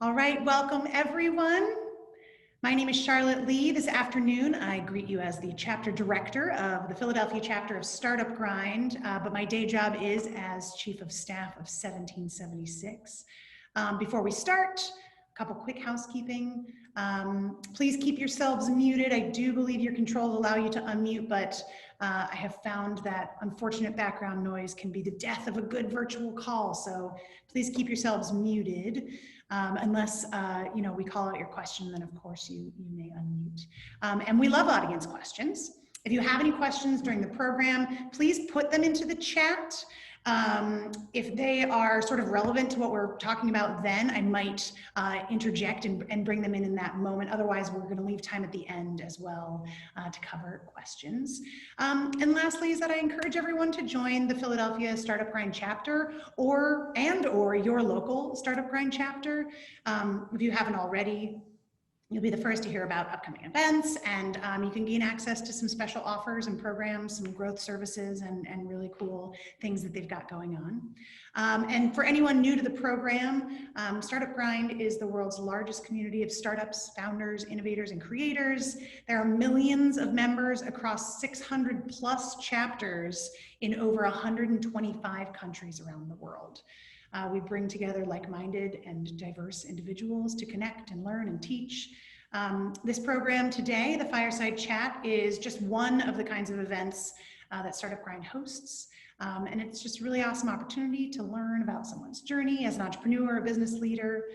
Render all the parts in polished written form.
All right, welcome everyone. My name is Charlotte Lee. This afternoon, I greet you as the chapter director of the Philadelphia chapter of Startup Grind, but my day job is as chief of staff of 1776. Before we start, a couple quick housekeeping. Please keep yourselves muted. I do believe your controls allow you to unmute, but I have found that unfortunate background noise can be the death of a good virtual call. So please keep yourselves muted unless we call out your question, then of course you may unmute. And we love audience questions. If you have any questions during the program, please put them into the chat. If they are sort of relevant to what we're talking about then, I might interject and bring them in that moment. Otherwise, we're going to leave time at the end as well to cover questions. And lastly is that I encourage everyone to join the Philadelphia Startup Grind chapter or your local Startup Grind chapter. If you haven't already, you'll be the first to hear about upcoming events, and you can gain access to some special offers and programs, some growth services, and really cool things that they've got going on. And for anyone new to the program, Startup Grind is the world's largest community of startups, founders, innovators, and creators. There are millions of members across 600 plus chapters in over 125 countries around the world. We bring together like-minded and diverse individuals to connect and learn and teach. This program today, the Fireside Chat, is just one of the kinds of events that Startup Grind hosts. And it's just a really awesome opportunity to learn about someone's journey as an entrepreneur, a business leader.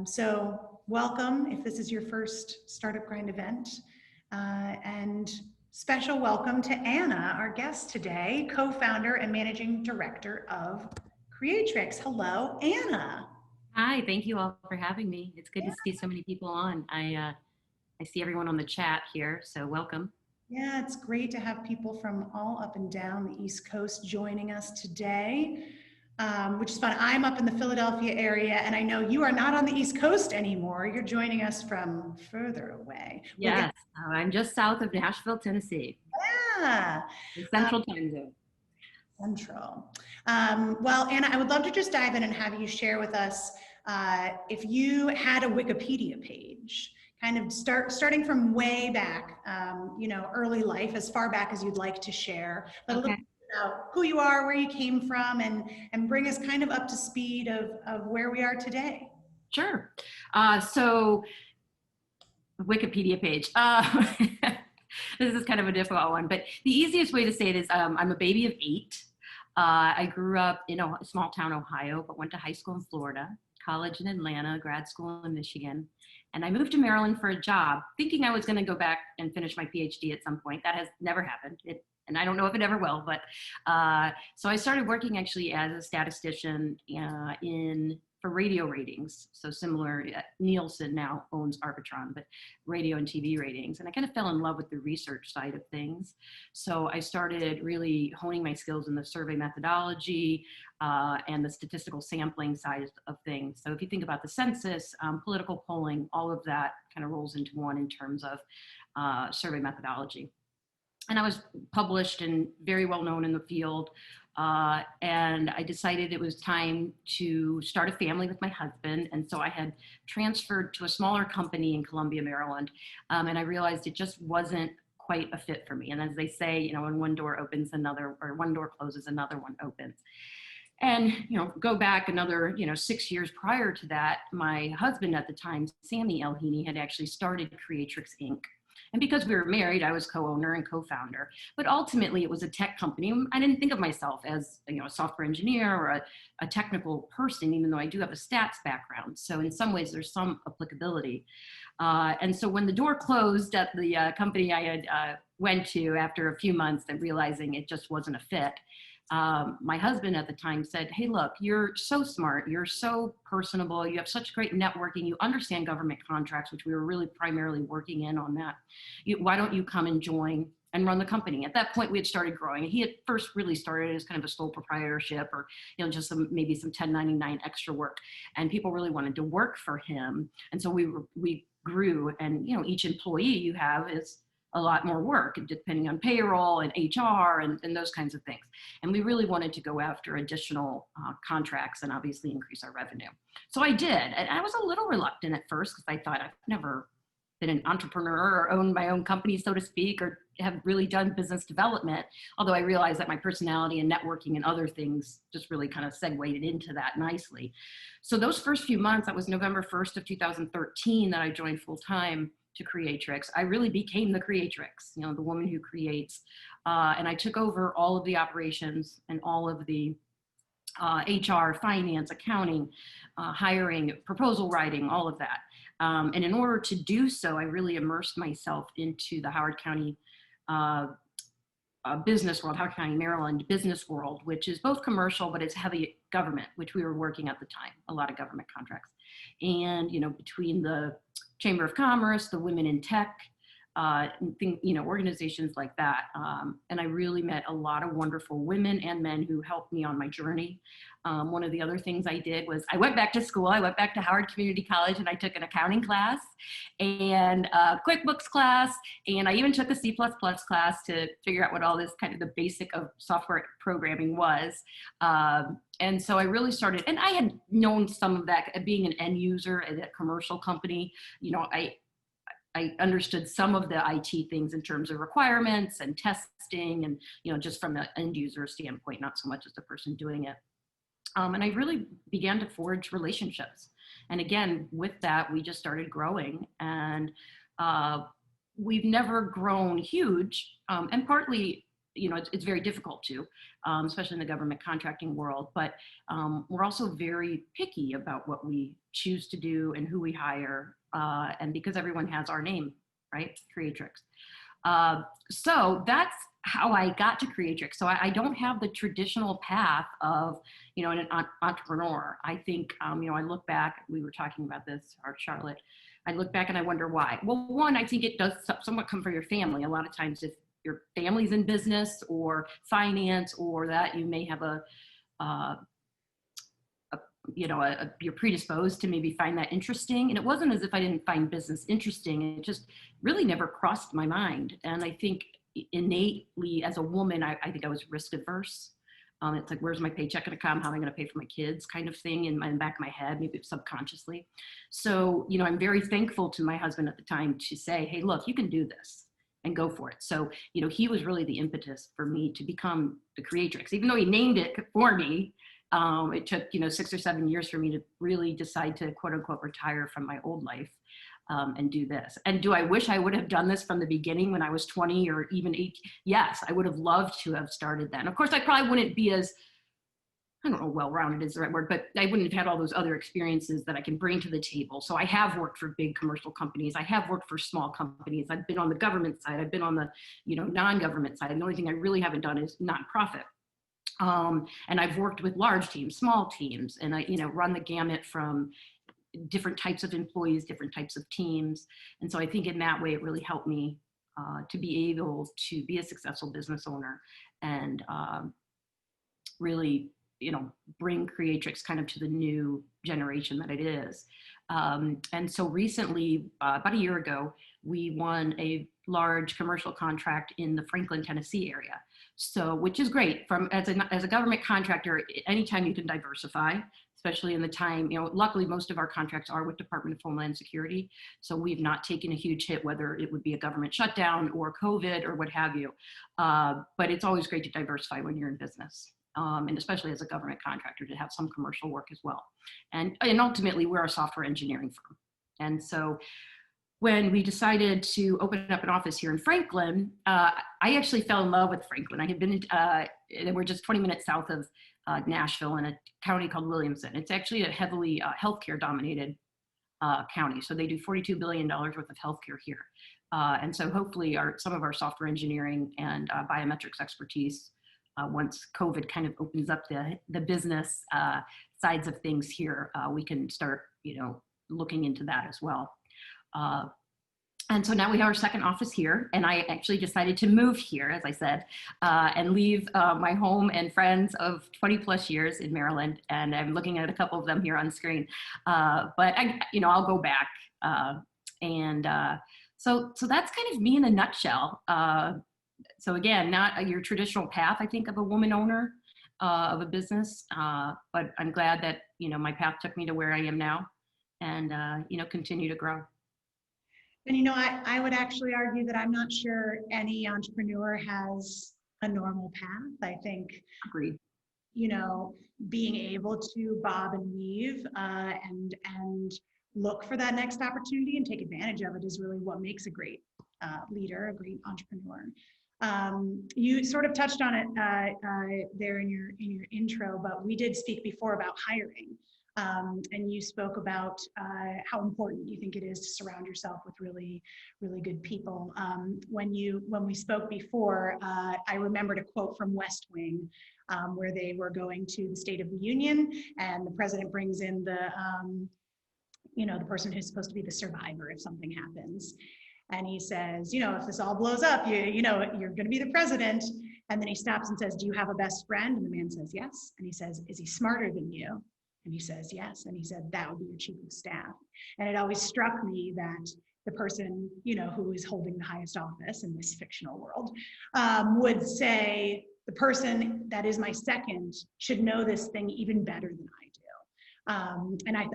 So welcome if this is your first Startup Grind event. And special welcome to Anna, our guest today, co-founder and managing director of Creatrix. Hello, Anna. Hi, thank you all for having me. It's good to see so many people on. I see everyone on the chat here, so welcome. Yeah, it's great to have people from all up and down the East Coast joining us today, which is fun. I'm up in the Philadelphia area, and I know you are not on the East Coast anymore. You're joining us from further away. Yes, I'm just south of Nashville, Tennessee. Yeah. The Central Time Zone. Central. Well, Anna, I would love to just dive in and have you share with us if you had a Wikipedia page, kind of starting from way back, early life, as far back as you'd like to share, but a little bit about who you are, where you came from, and bring us kind of up to speed of where we are today. Sure. So, Wikipedia page. This is kind of a difficult one, but the easiest way to say it is I'm a baby of 8. I grew up in a small town, Ohio, but went to high school in Florida, college in Atlanta, grad school in Michigan. And I moved to Maryland for a job, thinking I was going to go back and finish my PhD at some point. That has never happened. And I don't know if it ever will, but so I started working actually as a statistician for radio ratings. So similar, Nielsen now owns Arbitron, but radio and TV ratings. And I kind of fell in love with the research side of things. So I started really honing my skills in the survey methodology and the statistical sampling side of things. So if you think about the census, political polling, all of that kind of rolls into one in terms of survey methodology. And I was published and very well known in the field. And I decided it was time to start a family with my husband. And so I had transferred to a smaller company in Columbia, Maryland. And I realized it just wasn't quite a fit for me. And as they say, when one door opens, another, or one door closes, another one opens. And, go back another, 6 years prior to that, my husband at the time, Sammy Elhini, had actually started Creatrix, Inc. And because we were married, I was co-owner and co-founder. But ultimately, it was a tech company. I didn't think of myself as a software engineer or a technical person, even though I do have a stats background. So in some ways, there's some applicability. And so when the door closed at the company I had went to after a few months and realizing it just wasn't a fit, my husband at the time said, "Hey, look, you're so smart. You're so personable. You have such great networking. You understand government contracts," which we were really primarily working in on that. "Why don't you come and join and run the company?" At that point, we had started growing. He had first really started as kind of a sole proprietorship or, just maybe some 1099 extra work. And people really wanted to work for him. And so we grew, and, each employee you have is a lot more work depending on payroll and HR and those kinds of things. And we really wanted to go after additional contracts and obviously increase our revenue. So I did. And I was a little reluctant at first because I thought I've never been an entrepreneur or owned my own company, so to speak, or have really done business development. Although I realized that my personality and networking and other things just really kind of segued into that nicely. So those first few months, that was November 1st of 2013 that I joined full time to Creatrix. I really became the Creatrix, you know, the woman who creates. And I took over all of the operations and all of the HR, finance, accounting, hiring, proposal writing, all of that. And in order to do so, I really immersed myself into the Howard County business world, Howard County, Maryland business world, which is both commercial, but it's heavy government, which we were working at the time, a lot of government contracts. And, you know, between the Chamber of Commerce, the Women in Tech, you know, organizations like that. And I really met a lot of wonderful women and men who helped me on my journey. One of the other things I did was I went back to school. I went back to Howard Community College and I took an accounting class and a QuickBooks class. And I even took a C++ class to figure out what all this kind of the basic of software programming was. And so I really started, and I had known some of that being an end user at a commercial company. You know, I understood some of the IT things in terms of requirements and testing and, you know, just from an end user standpoint, not so much as the person doing it. And I really began to forge relationships. And again, with that, we just started growing and we've never grown huge. And partly, you know, it's very difficult to, especially in the government contracting world, but we're also very picky about what we choose to do and who we hire. And because everyone has our name, right? Creatrix. So that's how I got to Creatrix. So I don't have the traditional path of, you know, an entrepreneur. I think, you know, I look back, we were talking about this, Charlotte, I look back and I wonder why. Well, one, I think it does somewhat come from your family. A lot of times if your family's in business or finance or that, you may have you're predisposed to maybe find that interesting. And it wasn't as if I didn't find business interesting. It just really never crossed my mind. And I think innately as a woman, I think I was risk averse. It's like, where's my paycheck going to come? How am I going to pay for my kids kind of thing in the back of my head, maybe subconsciously. So, you know, I'm very thankful to my husband at the time to say, hey, look, you can do this and go for it. So, you know, he was really the impetus for me to become the Creatrix, even though he named it for me. It took, you know, 6 or 7 years for me to really decide to quote unquote retire from my old life and do this. And do I wish I would have done this from the beginning when I was 20 or even 18? Yes, I would have loved to have started then. Of course, I probably wouldn't be as, I don't know, well-rounded is the right word, but I wouldn't have had all those other experiences that I can bring to the table. So I have worked for big commercial companies. I have worked for small companies. I've been on the government side. I've been on the, you know, non-government side. And the only thing I really haven't done is nonprofit. And I've worked with large teams, small teams, and I, you know, run the gamut from different types of employees, different types of teams. And so I think in that way, it really helped me to be able to be a successful business owner and really, you know, bring Creatrix kind of to the new generation that it is. And so recently, about a year ago, we won a large commercial contract in the Franklin, Tennessee area. So, which is great from as a government contractor, anytime you can diversify, especially in the time, you know, luckily most of our contracts are with Department of Homeland Security. So we've not taken a huge hit, whether it would be a government shutdown or COVID or what have you. But it's always great to diversify when you're in business. And especially as a government contractor to have some commercial work as well. And ultimately we're a software engineering firm. And so when we decided to open up an office here in Franklin, I actually fell in love with Franklin. I had been, we're just 20 minutes south of Nashville in a county called Williamson. It's actually a heavily healthcare dominated county. So they do $42 billion worth of healthcare here. And so hopefully some of our software engineering and biometrics expertise, once COVID kind of opens up the business sides of things here, we can start, you know, looking into that as well. And so now we have our second office here, and I actually decided to move here, as I said, and leave my home and friends of 20 plus years in Maryland. And I'm looking at a couple of them here on screen. But I'll go back. So that's kind of me in a nutshell. So again, not your traditional path, I think, of a woman owner of a business, but I'm glad that, my path took me to where I am now, and, continue to grow. And I would actually argue that I'm not sure any entrepreneur has a normal path. I think, Agreed. being able to bob and weave and look for that next opportunity and take advantage of it is really what makes a great leader, a great entrepreneur. You sort of touched on it there in your intro, but we did speak before about hiring. And you spoke about how important you think it is to surround yourself with really, really good people. When we spoke before, I remembered a quote from West Wing, where they were going to the State of the Union, and the president brings in the person who's supposed to be the survivor if something happens. And he says, if this all blows up, you're going to be the president. And then he stops and says, do you have a best friend? And the man says, yes. And he says, is he smarter than you? And he says, yes. And he said, that would be your chief of staff. And it always struck me that the person, who is holding the highest office in this fictional world, would say, the person that is my second should know this thing even better than I do. And I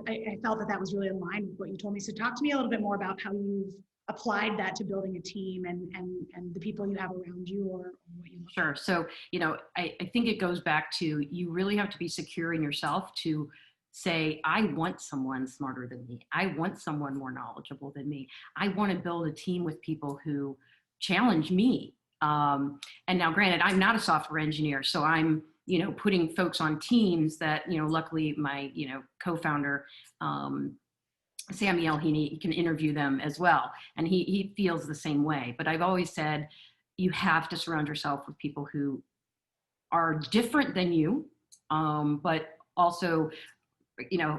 felt that was really in line with what you told me. So talk to me a little bit more about how you've applied that to building a team and the people you have around you, or what you look Sure. So, I think it goes back to, you really have to be secure in yourself to say, I want someone smarter than me. I want someone more knowledgeable than me. I want to build a team with people who challenge me. And now granted, I'm not a software engineer, so I'm, putting folks on teams that, luckily my, co-founder, Sammy Elhini, can interview them as well. And he feels the same way. But I've always said, you have to surround yourself with people who are different than you, but also,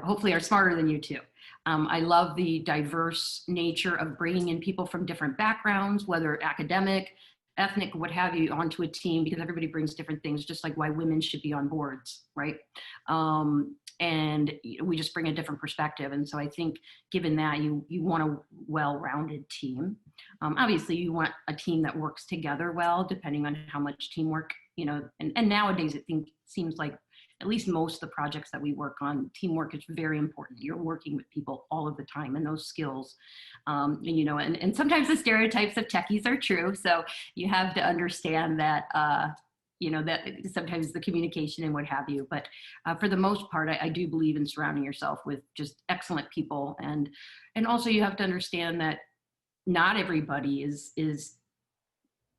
hopefully are smarter than you too. I love the diverse nature of bringing in people from different backgrounds, whether academic, ethnic, what have you, onto a team, because everybody brings different things, just like why women should be on boards, right? And we just bring a different perspective. And so I think given that, you want a well-rounded team. Obviously you want a team that works together well, depending on how much teamwork, and nowadays it seems like at least most of the projects that we work on, teamwork is very important. You're working with people all of the time, and those skills, and sometimes the stereotypes of techies are true. So you have to understand that, that sometimes the communication and what have you, but for the most part, I do believe in surrounding yourself with just excellent people. And also you have to understand that not everybody is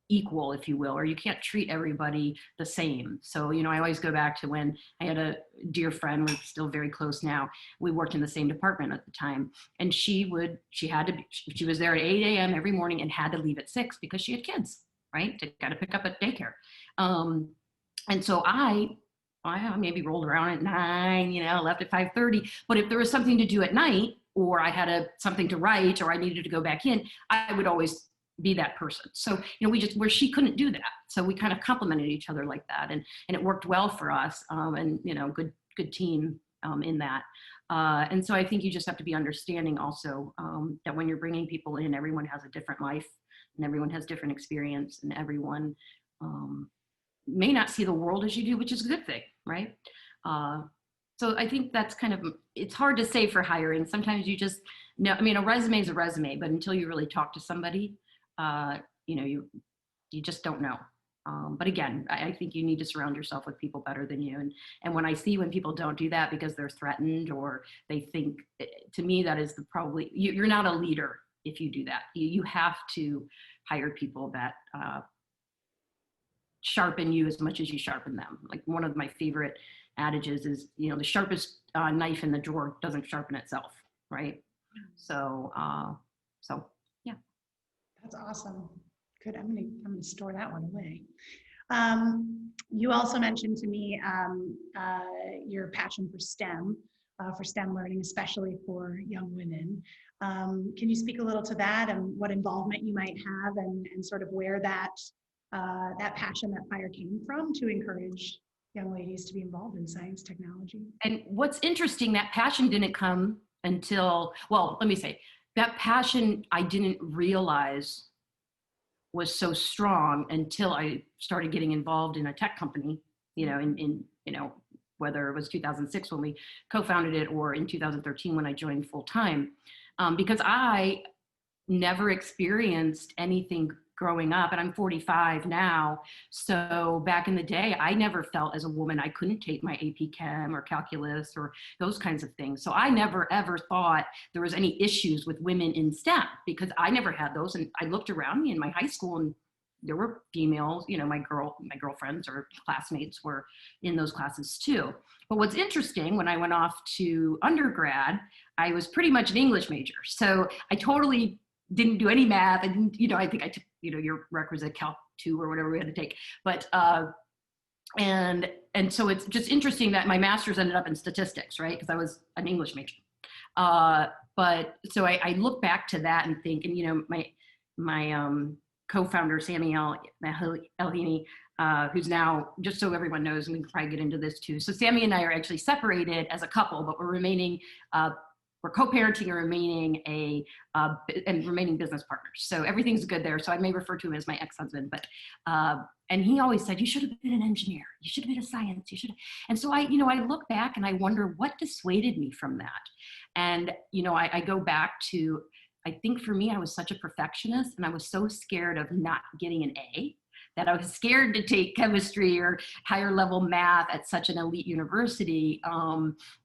equal, if you will, or you can't treat everybody the same. So, I always go back to when I had a dear friend, we're still very close now. We worked in the same department at the time, and she was there at 8 a.m. every morning and had to leave at 6 because she had kids, right? Got to pick up at daycare. And so I maybe rolled around at 9, left at 5:30. But if there was something to do at night, or I had something to write, or I needed to go back in, I would always be that person. So, where she couldn't do that. So we kind of complemented each other like that. And it worked well for us. And, good team in that. And so I think you just have to be understanding also that when you're bringing people in, everyone has a different life and everyone has different experience, and everyone may not see the world as you do, which is a good thing, right? So I think that's it's hard to say for hiring. Sometimes you just know, a resume is a resume, but until you really talk to somebody, you just don't know. But again, I think you need to surround yourself with people better than you. And when I see when people don't do that because they're threatened, or they think, to me, that is probably, you're not a leader if you do that. You have to hire people that sharpen you as much as you sharpen them. Like one of my favorite adages is, the sharpest knife in the drawer doesn't sharpen itself, right? So yeah. That's awesome. Good. I'm gonna store that one away. You also mentioned to me your passion for STEM learning, especially for young women. Can you speak a little to that and what involvement you might have, and sort of where that passion, that fire came from to encourage young ladies to be involved in science, technology? And what's interesting, that passion didn't come until, well, let me say, that passion I didn't realize was so strong until I started getting involved in a tech company, in whether it was 2006 when we co-founded it or in 2013 when I joined full time, because I never experienced anything growing up, and I'm 45 now. So back in the day, I never felt as a woman I couldn't take my AP Chem or calculus or those kinds of things. So I never ever thought there was any issues with women in STEM because I never had those. And I looked around me in my high school and there were females, my girlfriends or classmates were in those classes too. But what's interesting, when I went off to undergrad, I was pretty much an English major. So I totally didn't do any math. I didn't, I think I took, your requisite Calc 2 or whatever we had to take. But, and so it's just interesting that my master's ended up in statistics, right? Because I was an English major. But so I look back to that and think, and, my co-founder, Sammy Elhini, who's now, just so everyone knows, and we can probably get into this too. So Sammy and I are actually separated as a couple, but we're remaining, we're co-parenting and remaining business partners. So everything's good there. So I may refer to him as my ex-husband, but, and he always said, you should have been an engineer. You should have been a science. You should have. And so I look back and I wonder what dissuaded me from that. And, I go back to, I think for me, I was such a perfectionist and I was so scared of not getting an A that I was scared to take chemistry or higher level math at such an elite university,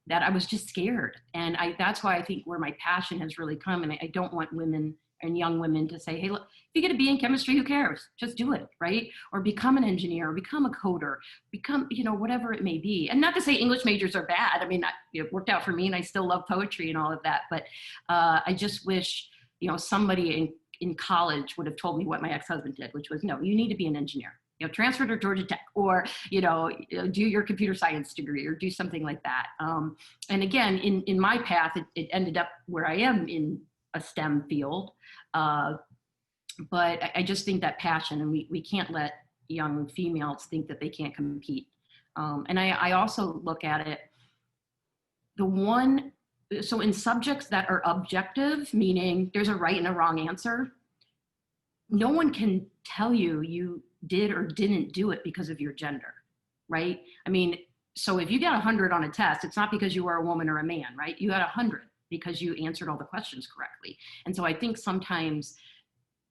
that I was just scared. And that's why I think where my passion has really come. And I don't want women and young women to say, hey, look, if you get a B in chemistry, who cares? Just do it, right? Or become an engineer, or become a coder, become, whatever it may be. And not to say English majors are bad. I mean, it worked out for me and I still love poetry and all of that. But I just wish, somebody in college would have told me what my ex-husband did, which was, no, you need to be an engineer. Transfer to Georgia Tech, or do your computer science degree, or do something like that. And again, in my path, it ended up where I am in a STEM field. But I just think that passion, and we can't let young females think that they can't compete. And I also look at it, so in subjects that are objective, meaning there's a right and a wrong answer, no one can tell you did or didn't do it because of your gender, right? I mean, so if you get 100 on a test, it's not because you were a woman or a man, right? You got 100 because you answered all the questions correctly. And so I think sometimes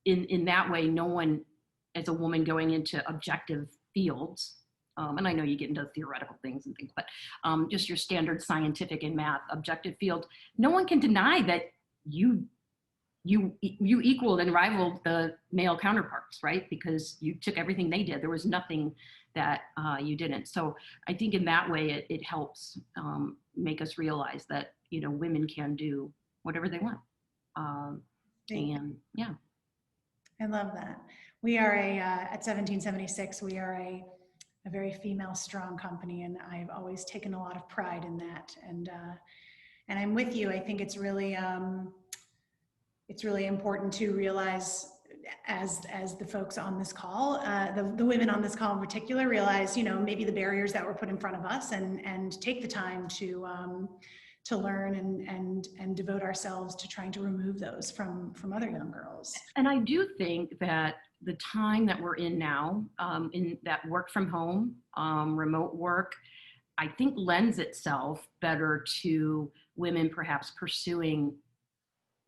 in that way, no one, as a woman going into objective fields, and I know you get into theoretical things and things, but just your standard scientific and math objective field, no one can deny that you equaled and rivaled the male counterparts, right? Because you took everything they did. There was nothing that you didn't. So I think in that way, it helps make us realize that, women can do whatever they want. And yeah. I love that. We are at 1776, we are a very female strong company, and I've always taken a lot of pride in that. And I'm with you. I think it's really important to realize, as the folks on this call, the women on this call in particular, realize, maybe the barriers that were put in front of us, and take the time to learn and devote ourselves to trying to remove those from other young girls. And I do think that the time that we're in now, in that work from home, remote work, I think lends itself better to women perhaps pursuing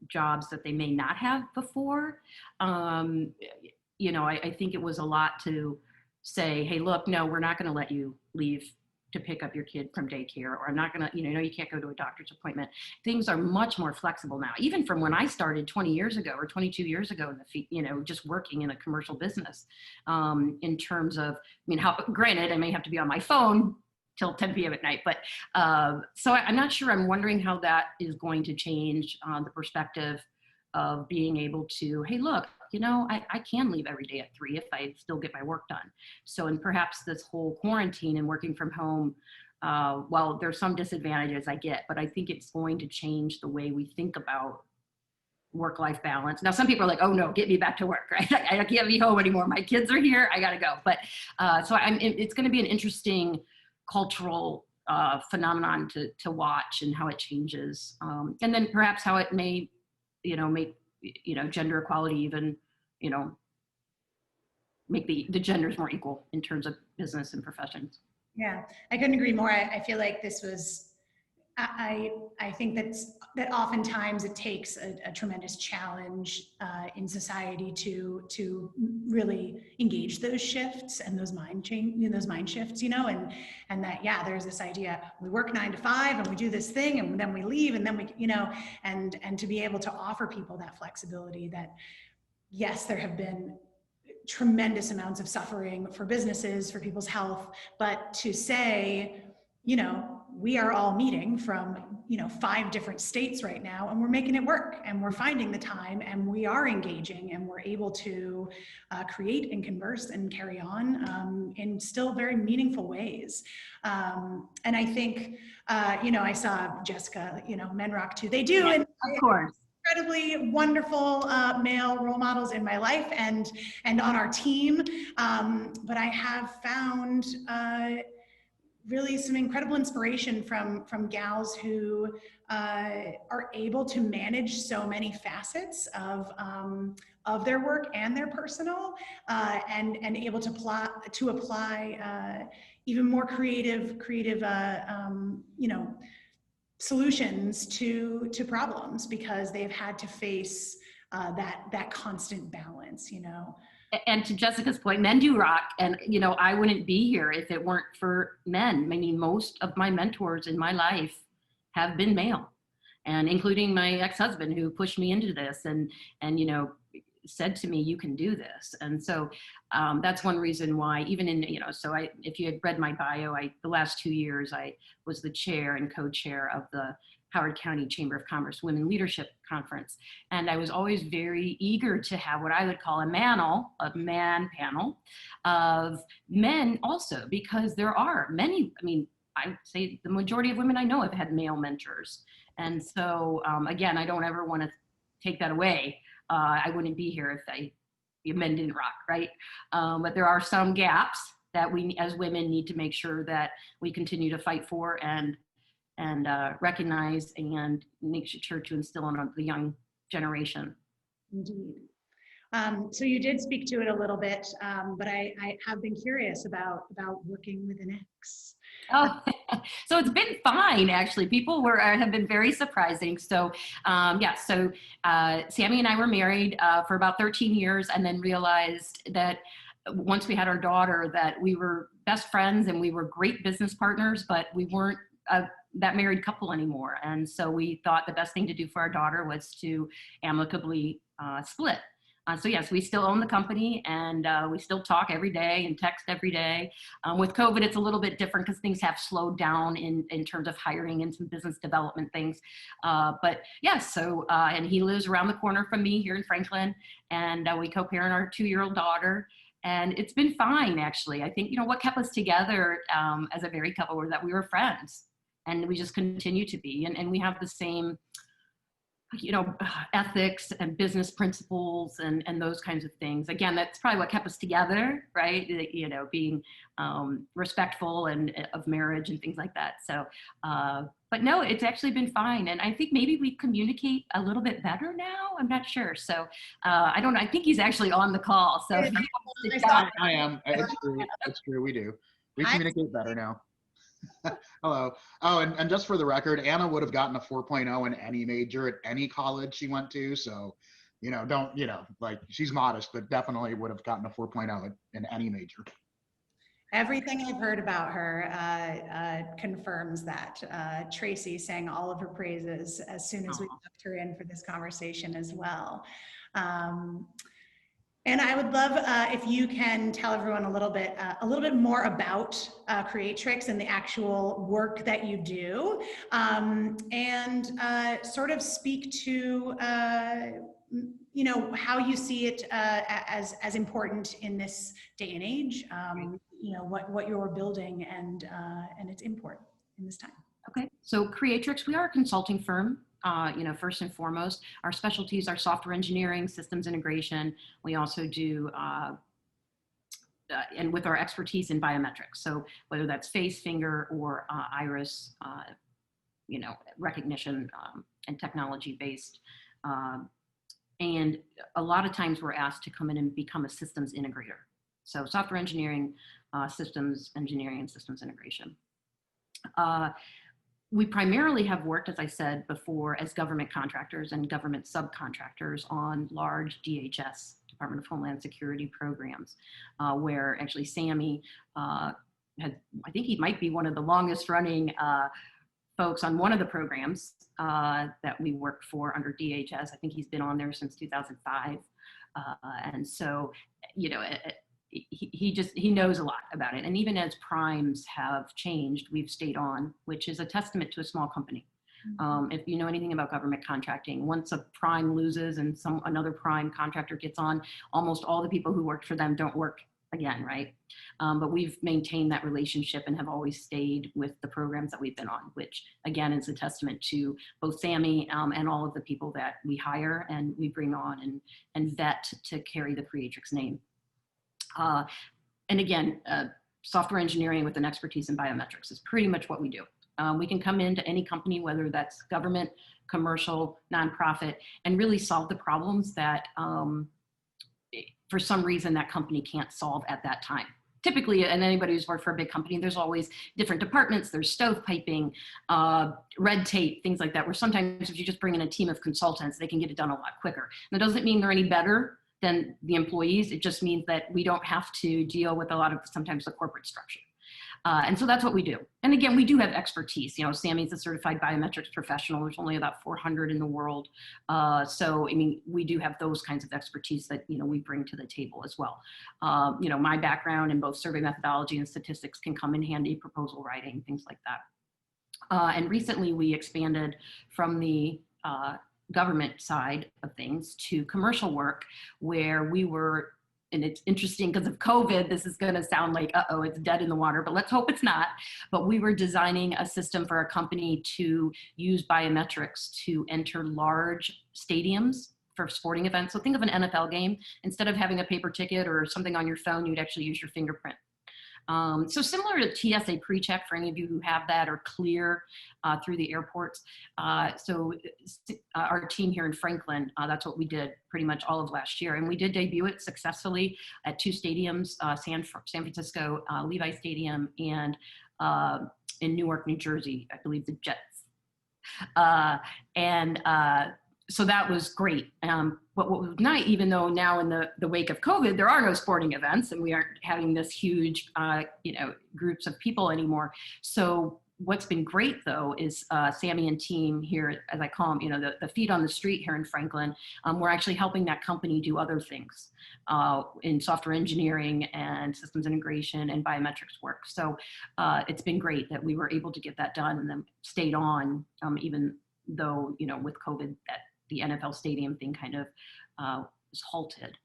jobs that they may not have before. I think it was a lot to say, hey, look, no, we're not going to let you leave to pick up your kid from daycare, or I'm not going to, you can't go to a doctor's appointment. Things are much more flexible now, even from when I started 20 years ago or 22 years ago just working in a commercial business, in terms of, granted, I may have to be on my phone till 10 p.m. at night, but so I'm not sure. I'm wondering how that is going to change the perspective of being able to, hey, look, I can leave every day at 3 if I still get my work done. So, and perhaps this whole quarantine and working from home, well, there's some disadvantages I get, but I think it's going to change the way we think about work-life balance. Now, some people are like, oh no, get me back to work, right? I can't be home anymore. My kids are here, I gotta go. But so it's gonna be an interesting cultural phenomenon to watch, and how it changes. And then perhaps how it may make, gender equality even, make the genders more equal in terms of business and professions. Yeah, I couldn't agree more. I feel like this was, I think that oftentimes it takes a tremendous challenge in society to really engage those shifts and those mind shifts, and that, yeah, there's this idea, we work 9 to 5 and we do this thing and then we leave and then we, and to be able to offer people that flexibility that, yes, there have been tremendous amounts of suffering for businesses, for people's health, but to say, we are all meeting from, 5 different states right now, and we're making it work, and we're finding the time, and we are engaging, and we're able to create and converse and carry on in still very meaningful ways. And I think, I saw Jessica, Men Rock too. They do. Yeah, and of course. Incredibly wonderful male role models in my life and on our team. But I have found really some incredible inspiration from gals who are able to manage so many facets of their work and their personal, and able to apply even more creative solutions to problems, because they've had to face that constant balance. And to Jessica's point, men do rock. And, I wouldn't be here if it weren't for men. I mean, most of my mentors in my life have been male, and including my ex-husband, who pushed me into this and, said to me, you can do this. And so that's one reason why, even in, if you had read my bio, the last 2 years, I was the chair and co-chair of the Howard County Chamber of Commerce Women Leadership Conference. And I was always very eager to have what I would call a man panel of men also, because there are many, I say the majority of women I know have had male mentors. And so, again, I don't ever want to take that away. I wouldn't be here if men didn't rock, right? But there are some gaps that we as women need to make sure that we continue to fight for and recognize and make sure to instill on the young generation. Indeed. So you did speak to it a little bit, but I have been curious about working with an ex. Oh, so it's been fine, actually. People have been very surprising. So, Sammy and I were married for about 13 years, and then realized that once we had our daughter, that we were best friends and we were great business partners, but we weren't that married couple anymore. And so we thought the best thing to do for our daughter was to amicably split. So yes, we still own the company, and we still talk every day and text every day. With COVID, it's a little bit different because things have slowed down in terms of hiring and some business development things. But yes, and he lives around the corner from me here in Franklin, and we co-parent our 2-year-old daughter. And it's been fine, actually. I think, what kept us together as a married couple was that we were friends, and we just continue to be. And we have the same, ethics and business principles and those kinds of things. Again, that's probably what kept us together, right? Being respectful and of marriage and things like that. So, but no, it's actually been fine. And I think maybe we communicate a little bit better now. I'm not sure. So I don't know. I think he's actually on the call. So I am. It's true. It's true. We do. We communicate better now. Hello. Oh, and just for the record, Anna would have gotten a 4.0 in any major at any college she went to. So, she's modest, but definitely would have gotten a 4.0 in any major. Everything I've heard about her confirms that. Tracy sang all of her praises as soon as we booked her in for this conversation as well. And I would love if you can tell everyone a little bit more about Creatrix and the actual work that you do, and sort of speak to how you see it as important in this day and age. What you're building and its import in this time. Okay, so Creatrix, we are a consulting firm. First and foremost, our specialties are software engineering, systems integration. We also do, and with our expertise in biometrics. So whether that's face, finger, or iris, recognition and technology-based And a lot of times we're asked to come in and become a systems integrator. So software engineering, systems engineering, and systems integration. We primarily have worked, as I said before, as government contractors and government subcontractors on large DHS, Department of Homeland Security programs, where actually Sammy had, I think he might be one of the longest running folks on one of the programs that we work for under DHS. I think he's been on there since 2005. And so, you know, he knows a lot about it. And even as primes have changed, we've stayed on, which is a testament to a small company. If you know anything about government contracting, once a prime loses and another prime contractor gets on, almost all the people who worked for them don't work again, right? But we've maintained that relationship and have always stayed with the programs that we've been on, which again is a testament to both Sammy and all of the people that we hire and we bring on and vet to carry the Creatrix name. And again, software engineering with an expertise in biometrics is pretty much what we do. We can come into any company, whether that's government, commercial, nonprofit, and really solve the problems that for some reason that company can't solve at that time. Typically, and anybody who's worked for a big company, there's always different departments, there's stovepiping, red tape, things like that, where sometimes if you just bring in a team of consultants, they can get it done a lot quicker. And that doesn't mean they're any better than the employees. It just means that we don't have to deal with a lot of sometimes the corporate structure. And so that's what we do. And again, we do have expertise. You know, Sammy's a certified biometrics professional. There's only about 400 in the world. So, I mean, we do have those kinds of expertise that, you know, we bring to the table as well. You know, my background in both survey methodology and statistics can come in handy, proposal writing, things like that. And recently we expanded from the government side of things to commercial work, where we were, and it's interesting because of COVID, this is going to sound like, uh-oh, it's dead in the water, but let's hope it's not. But we were designing a system for a company to use biometrics to enter large stadiums for sporting events. So think of an NFL game. Instead of having a paper ticket or something on your phone, you'd actually use your fingerprint. So similar to TSA PreCheck for any of you who have that, or Clear through the airports. So our team here in Franklin, that's what we did pretty much all of last year. And we did debut it successfully at 2 stadiums, San Francisco Levi Stadium and in Newark, New Jersey, I believe the Jets. So that was great. But what was nice, even though now in the wake of COVID, there are no sporting events and we aren't having this huge, you know, groups of people anymore. So what's been great though is Sammy and team here, as I call them, you know, the feet on the street here in Franklin, we're actually helping that company do other things in software engineering and systems integration and biometrics work. So it's been great that we were able to get that done and then stayed on, even though, you know, with COVID, that the NFL stadium thing kind of was halted.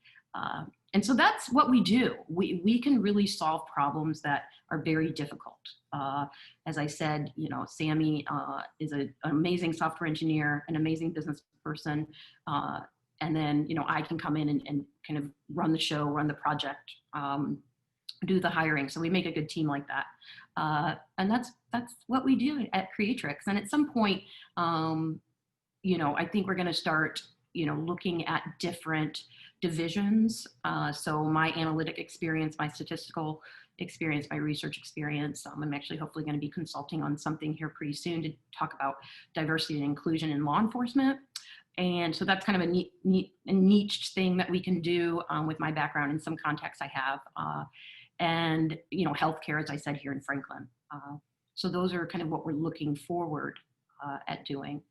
And so that's what we do. We can really solve problems that are very difficult. As I said, you know, Sammy is an amazing software engineer, an amazing business person. And then, you know, I can come in and kind of run the show, run the project, do the hiring. So we make a good team like that. And that's what we do at Creatrix. And at some point, you know, I think we're going to start, you know, looking at different divisions. So my analytic experience, my statistical experience, my research experience, I'm actually hopefully going to be consulting on something here pretty soon to talk about diversity and inclusion in law enforcement. And so that's kind of a niche thing that we can do with my background and some contacts I have. And, you know, healthcare, as I said, here in Franklin. So those are kind of what we're looking forward at doing.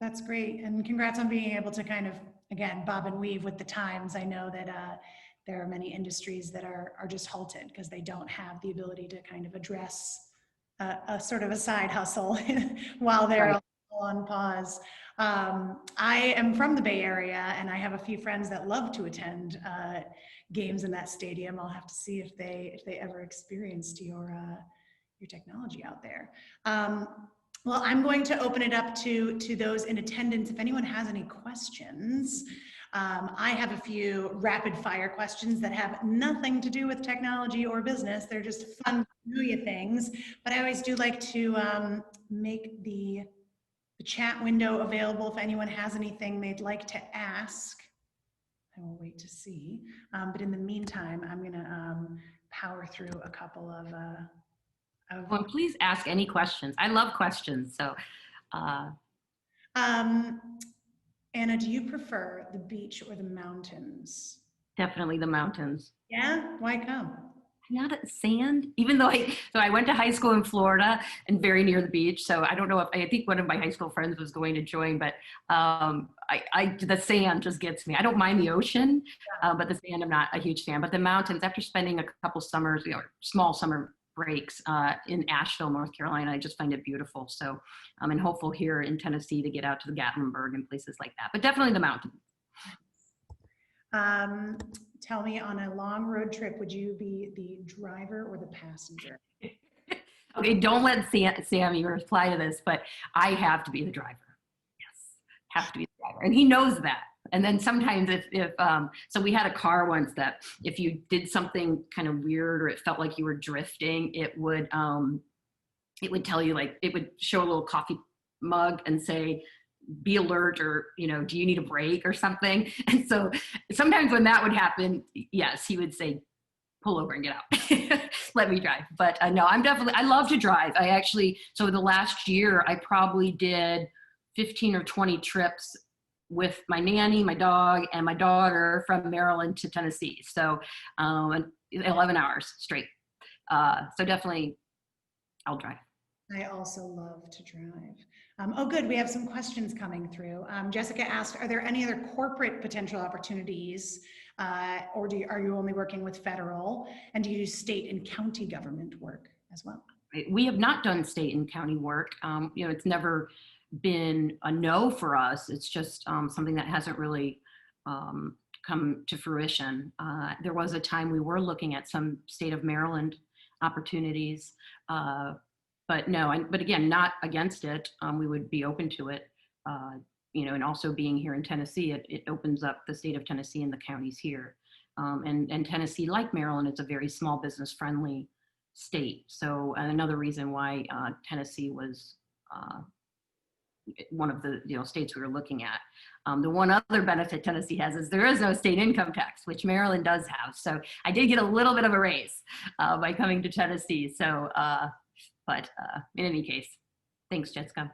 That's great. And congrats on being able to kind of, again, bob and weave with the times. I know that there are many industries that are just halted because they don't have the ability to kind of address a sort of a side hustle while they're Right. on pause. I am from the Bay Area and I have a few friends that love to attend games in that stadium. I'll have to see if they ever experienced your technology out there. Well, I'm going to open it up to those in attendance. If anyone has any questions, I have a few rapid fire questions that have nothing to do with technology or business. They're just fun, familiar things. But I always do like to make the chat window available if anyone has anything they'd like to ask. I will wait to see. But in the meantime, I'm going to power through a couple of Well, please ask any questions. I love questions. So, Anna, do you prefer the beach or the mountains? definitely the mountains. Yeah? Why come? Not at sand, even though I went to high school in Florida and very near the beach. So I don't know if, I think one of my high school friends was going to join, but the sand just gets me. I don't mind the ocean, but the sand, I'm not a huge fan. But the mountains, after spending a couple summers, small summer breaks in Asheville, North Carolina, I just find it beautiful. So I'm hopeful here in Tennessee to get out to the Gatlinburg and places like that, but definitely the mountains. Tell me, on a long road trip, would you be the driver or the passenger? Okay, don't let Sammy reply to this, but I have to be the driver. Yes, have to be the driver. And he knows that. And then sometimes so we had a car once that if you did something kind of weird or it felt like you were drifting, it would tell you, like, it would show a little coffee mug and say, be alert, or, do you need a break or something? And so sometimes when that would happen, yes, he would say, pull over and get out. Let me drive. But no, I love to drive. So the last year, I probably did 15 or 20 trips with my nanny, my dog, and my daughter from Maryland to Tennessee. So 11 hours straight. So definitely I'll drive. I also love to drive. Oh, good. We have some questions coming through. Jessica asked, are there any other corporate potential opportunities, or are you only working with federal? And do you do state and county government work as well? We have not done state and county work. It's never been a no for us. It's just something that hasn't really come to fruition. There was a time we were looking at some state of Maryland opportunities, but no, but again, not against it. We would be open to it, and also being here in Tennessee, it opens up the state of Tennessee and the counties here. And Tennessee, like Maryland, is a very small business friendly state. So another reason why Tennessee was one of the states we were looking at. The one other benefit Tennessee has is there is no state income tax, which Maryland does have. So I did get a little bit of a raise by coming to Tennessee. So, but in any case, thanks, Jessica.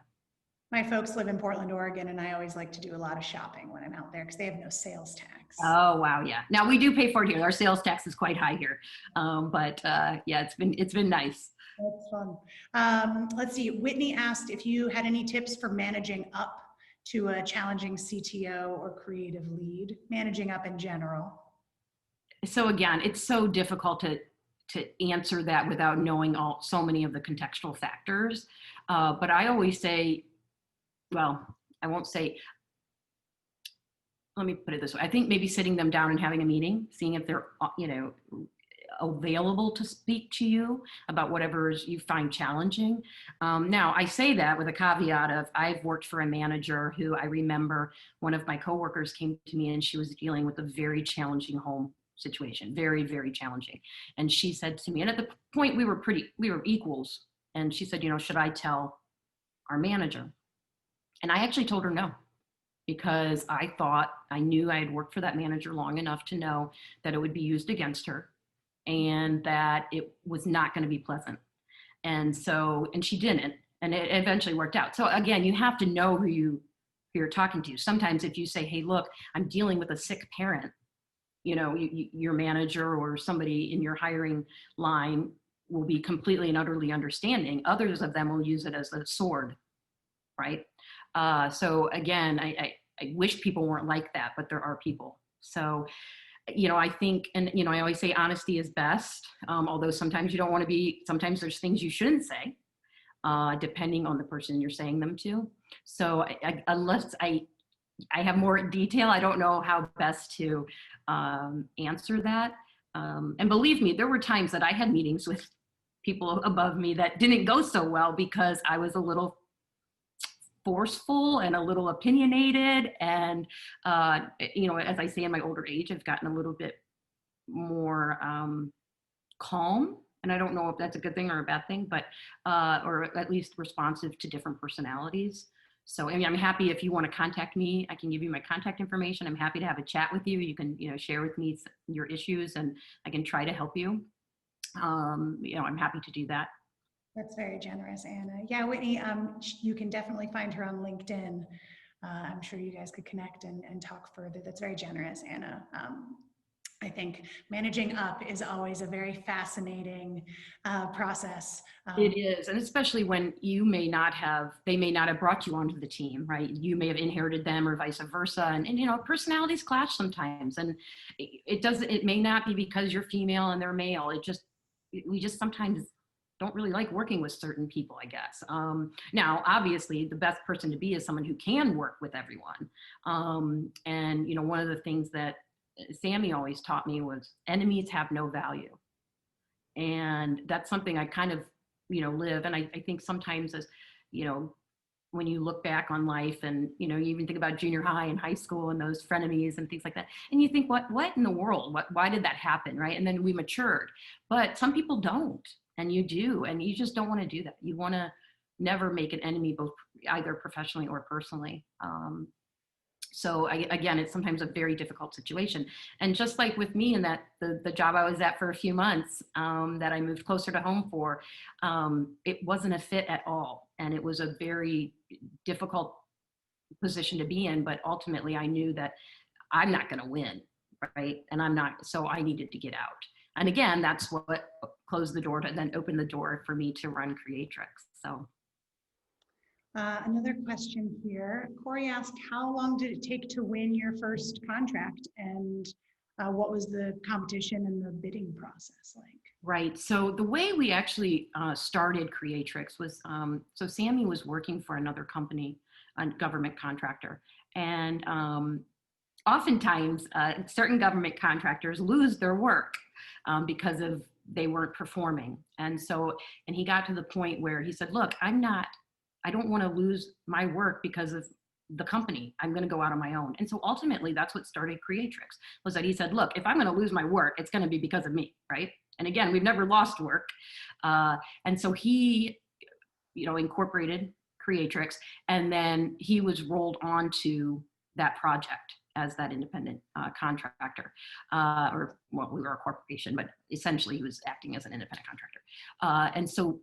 My folks live in Portland, Oregon, and I always like to do a lot of shopping when I'm out there because they have no sales tax. Oh, wow. Yeah. Now we do pay for it here. Our sales tax is quite high here. But yeah, it's been nice. That's fun. Let's see. Whitney asked if you had any tips for managing up to a challenging CTO or creative lead, managing up in general. So again, it's so difficult to answer that without knowing so many of the contextual factors. But I always say, well, I won't say, let me put it this way. I think maybe sitting them down and having a meeting, seeing if they're, available to speak to you about whatever you find challenging. Now, I say that with a caveat of I've worked for a manager who I remember one of my coworkers came to me and she was dealing with a very challenging home situation, very, very challenging. And she said to me, and at the point we were equals. And she said, should I tell our manager? And I actually told her no, because I knew I had worked for that manager long enough to know that it would be used against her and that it was not going to be pleasant. And she didn't, and it eventually worked out. So again, you have to know who you're talking to. Sometimes if you say, hey, look, I'm dealing with a sick parent, your manager or somebody in your hiring line will be completely and utterly understanding. Others of them will use it as a sword, right? So again, I wish people weren't like that, but there are people. So, I think, and, I always say honesty is best. Although sometimes you don't want to sometimes there's things you shouldn't say, depending on the person you're saying them to. So unless I have more detail, I don't know how best to answer that. And believe me, there were times that I had meetings with people above me that didn't go so well because I was a little forceful and a little opinionated. And, as I say, in my older age, I've gotten a little bit more calm. And I don't know if that's a good thing or a bad thing, but, or at least responsive to different personalities. So, I mean, I'm happy if you want to contact me, I can give you my contact information. I'm happy to have a chat with you. You can, share with me your issues and I can try to help you. I'm happy to do that. That's very generous, Anna. Yeah, Whitney, you can definitely find her on LinkedIn. I'm sure you guys could connect and talk further. That's very generous, Anna. I think managing up is always a very fascinating process. It is, and especially when they may not have brought you onto the team, right? You may have inherited them or vice versa. And personalities clash sometimes. And it may not be because you're female and they're male. We just sometimes don't really like working with certain people, I guess. Now, obviously, the best person to be is someone who can work with everyone. And one of the things that Sammy always taught me was enemies have no value. And that's something I kind of, live. And I think sometimes as, when you look back on life and, you even think about junior high and high school and those frenemies and things like that. And you think, what in the world? Why did that happen? Right. And then we matured, but some people don't, and you do, and you just don't want to do that. You want to never make an enemy, both either professionally or personally. So again, it's sometimes a very difficult situation. And just like with me in that the job I was at for a few months that I moved closer to home for, it wasn't a fit at all. And it was a very difficult position to be in, but ultimately I knew that I'm not going to win, right? And so I needed to get out. And again, that's what closed the door to then open the door for me to run Creatrix. So. Another question here. Corey asked, how long did it take to win your first contract? And what was the competition and the bidding process like? Right. So the way we actually started Creatrix was, so Sammy was working for another company, a government contractor. And oftentimes certain government contractors lose their work because they weren't performing. And he got to the point where he said, look, I don't want to lose my work because of the company. I'm going to go out on my own. And so ultimately that's what started Creatrix, was that he said, look, if I'm going to lose my work, it's going to be because of me. Right. And again, we've never lost work. And so he, incorporated Creatrix, and then he was rolled onto that project as that independent contractor, we were a corporation, but essentially he was acting as an independent contractor. And so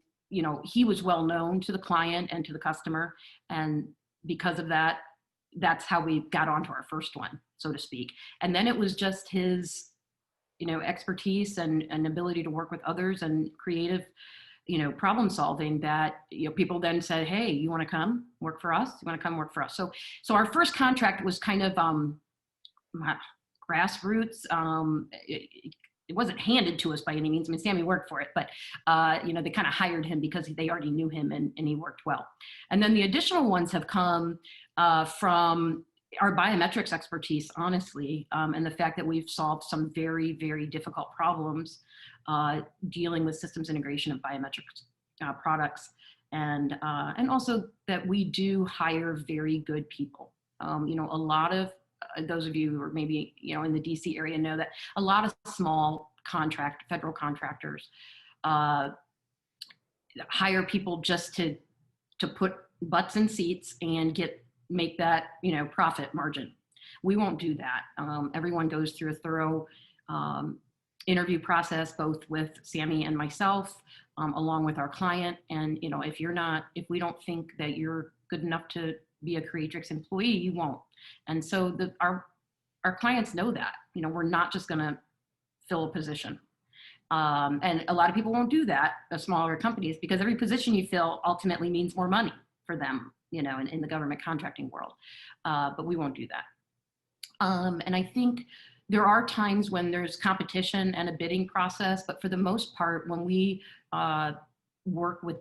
he was well known to the client and to the customer. And because of that, that's how we got onto our first one, so to speak. And then it was just his, expertise and ability to work with others and creative, problem solving that, people then said, hey, you want to come work for us? You want to come work for us? So our first contract was kind of grassroots. It wasn't handed to us by any means. I mean, Sammy worked for it, but they kind of hired him because they already knew him and he worked well. And then the additional ones have come from our biometrics expertise, honestly, and the fact that we've solved some very, very difficult problems dealing with systems integration of biometrics products, and also that we do hire very good people. A lot of those of you who are maybe in the DC area know that a lot of small federal contractors hire people just to put butts in seats and make that profit margin. We won't do that. Everyone goes through a thorough interview process, both with Sammy and myself, along with our client. And if we don't think that you're good enough to be a Creatrix employee, you won't. And so our clients know that, we're not just going to fill a position. And a lot of people won't do that, the smaller companies, because every position you fill ultimately means more money for them, in the government contracting world. But we won't do that. And I think there are times when there's competition and a bidding process, but for the most part, when we work with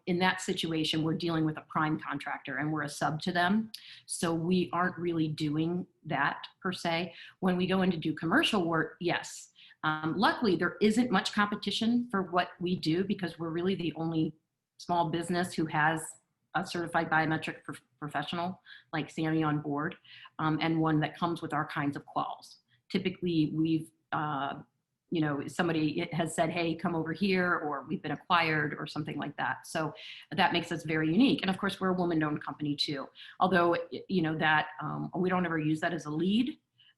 in that situation, we're dealing with a prime contractor and we're a sub to them. So we aren't really doing that per se. When we go in to do commercial work, yes. Luckily, there isn't much competition for what we do because we're really the only small business who has a certified biometric professional like Sammy on board, and one that comes with our kinds of quals. Typically, we've somebody has said, hey, come over here, or we've been acquired or something like that. So that makes us very unique. And of course, we're a woman-owned company too. Although, that we don't ever use that as a lead.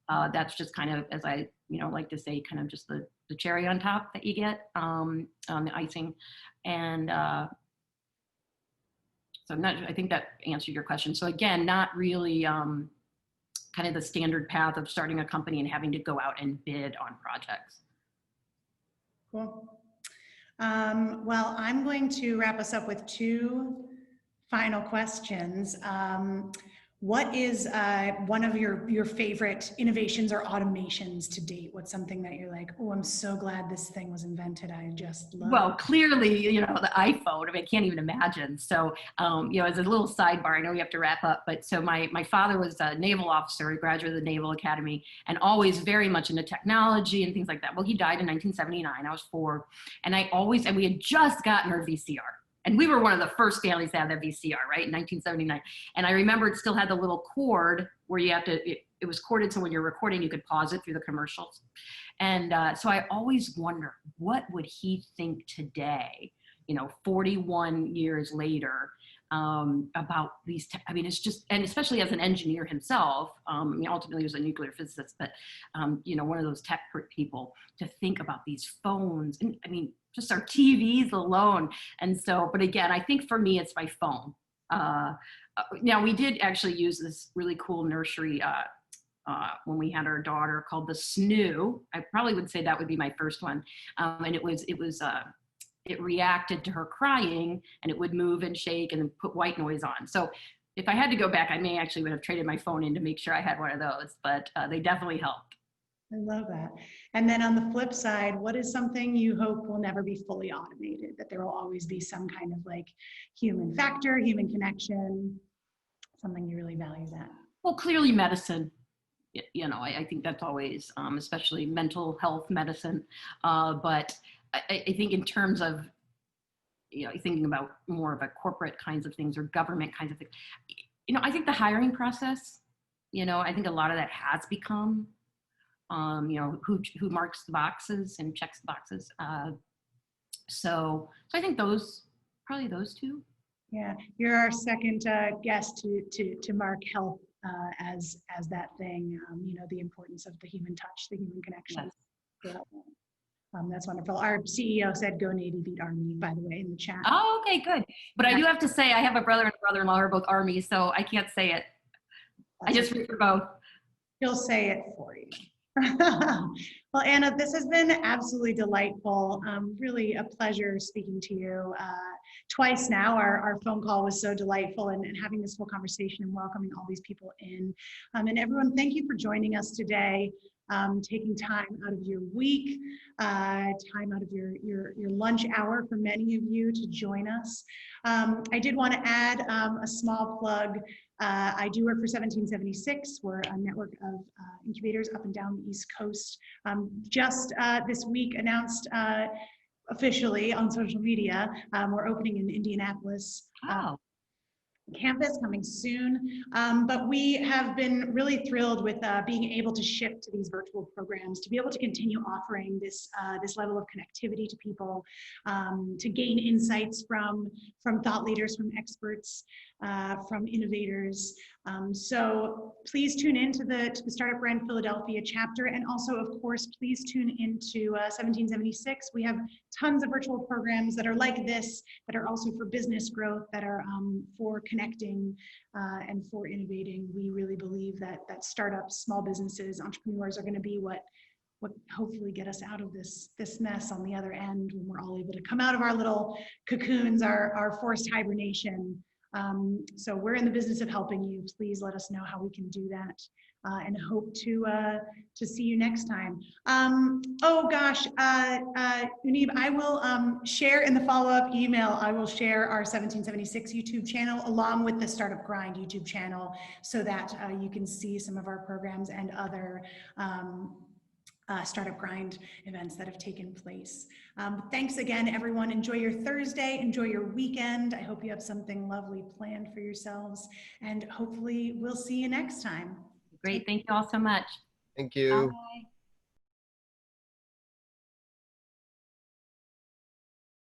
That's just kind of, as I, like to say, kind of just the cherry on top that you get on the icing. And so I think that answered your question. So again, not really kind of the standard path of starting a company and having to go out and bid on projects. Cool. Well, I'm going to wrap us up with two final questions. What is one of your favorite innovations or automations to date? What's something that you're like, oh, I'm so glad this thing was invented. I just love Well, it. clearly, the iPhone, I mean, I can't even imagine. So, as a little sidebar, I know we have to wrap up, but so my father was a naval officer, a graduate of the Naval Academy, and always very much into technology and things like that. Well, he died in 1979. I was 4. And we had just gotten our VCR. And we were one of the first families to have that VCR, right, in 1979. And I remember it still had the little cord where you have to, it was corded so when you're recording, you could pause it through the commercials. And so I always wonder, what would he think today, 41 years later, about these, it's just, and especially as an engineer himself, ultimately he was a nuclear physicist, but, one of those tech people, to think about these phones, and just our TVs alone. And so, but again, I think for me, it's my phone. Now we did actually use this really cool nursery when we had our daughter called the Snoo. I probably would say that would be my first one. And it reacted to her crying, and it would move and shake and put white noise on. So if I had to go back, I may actually would have traded my phone in to make sure I had one of those, but they definitely helped. I love that. And then on the flip side, what is something you hope will never be fully automated, that there will always be some kind of like human factor, human connection, something you really value that? Well, clearly medicine. I think that's always, especially mental health medicine. But I think in terms of, thinking about more of a corporate kinds of things or government kinds of things, I think the hiring process, I think a lot of that has become, who marks the boxes and checks the boxes. So I think probably those two. Yeah, you're our second guest to mark health as that thing. The importance of the human touch, the human connection. Yes. That's wonderful. Our CEO said, "Go Navy, beat Army," by the way, in the chat. Oh, okay, good. But I do have to say, I have a brother and a brother-in-law who are both Army, so I can't say it. I just root for both. He'll say it for you. Well, Anna, this has been absolutely delightful. Really a pleasure speaking to you. Twice now, our phone call was so delightful, and having this whole conversation and welcoming all these people in. And everyone, thank you for joining us today. Taking time out of your week, time out of your lunch hour for many of you to join us. I did want to add a small plug. I do work for 1776. We're a network of incubators up and down the East Coast. Just this week announced officially on social media, we're opening in Indianapolis. Campus coming soon, but we have been really thrilled with being able to shift to these virtual programs, to be able to continue offering this level of connectivity to people, to gain insights from thought leaders, from experts, from innovators. So please tune in to the Startup Grind Philadelphia chapter, and also, of course, please tune into 1776. We have tons of virtual programs that are like this, that are also for business growth, that are for connecting and for innovating. We really believe that startups, small businesses, entrepreneurs are going to be what hopefully get us out of this mess on the other end, when we're all able to come out of our little cocoons, our forced hibernation. So we're in the business of helping you. Please let us know how we can do that, and hope to see you next time. Oh gosh, Unib, I will share in the follow-up email, I will share our 1776 YouTube channel along with the Startup Grind YouTube channel, so that you can see some of our programs and other Startup Grind events that have taken place. Thanks again, everyone. Enjoy your Thursday, enjoy your weekend. I hope you have something lovely planned for yourselves, and hopefully we'll see you next time. Great, thank you all so much. Thank you. Bye.